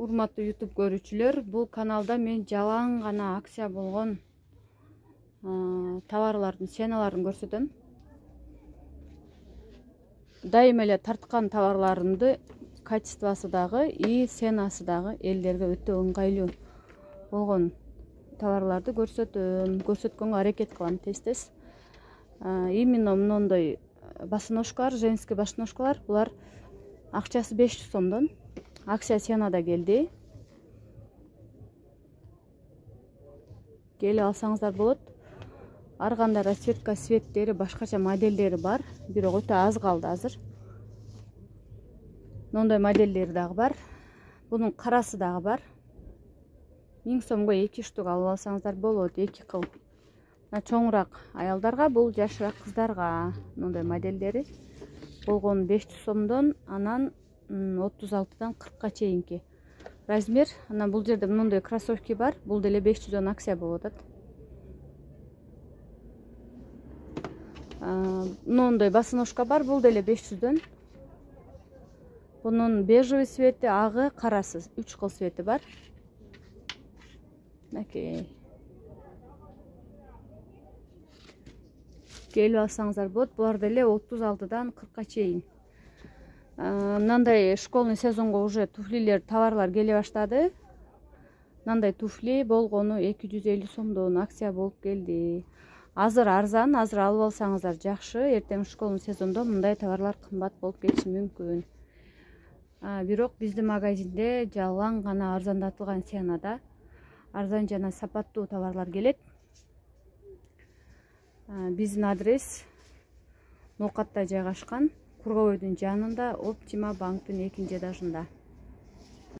Урматтуу YouTube көрүүчүлөр, бул каналда мен жалаң гана акция болгон товарлардын ценаларын көрсөтөм. Дайыма эле тарткан товарларымды качествосу дагы и ценасы дагы элдерге өтө ыңгайлуу болгон товарларды көрсөткөнгө аракет кылам тез. Именно мондой босоножкалар, женский босоножкалар, булар акчасы 500 сомдон. Акция ценада келди. Келип алсаңыздар болот. Ар кандай расцветка, цветтери, башкача модельдери бар, бирок өтө аз калды азыр. Мондой модельдери дагы бар. Бунун карасы дагы бар. 1000 сомго 2 штук алып алсаңыздар болот, 2 кыл. Чоңураак аялдарга, бул жашыраак кыздарга мондой модельдери болгон 500 сомдон, анан 36дан 40ка чейинки размер. Анан бул жерде мондой кроссовки бар, бул деле 500дон акция болуп атат. Мондой босоножка бар, бул деле 500дон. Бунун бежевый цвети, агы, карасы 3 кыл цвети бар. Келип алсаңыздар болот. Булар деле 36дан 40ка чейин. Мындай школьный сезонго уже туфлилер, товарлар келе баштады. Мындай туфли болгону 250 сомдон акция болуп келди. Азыр арзан, азыр алып алсаңыздар жакшы. Эртең школьный сезондо мындай товарлар кымбат болуп кетиши мүмкүн. Бирок биздин магазинде жалаң гана арзандатылган ценада арзан жана сапаттуу товарлар келет. Биздин адрес Ноокатта жайгашкан, Кургобойдун жанында, Оптима банктын экинчи этажында.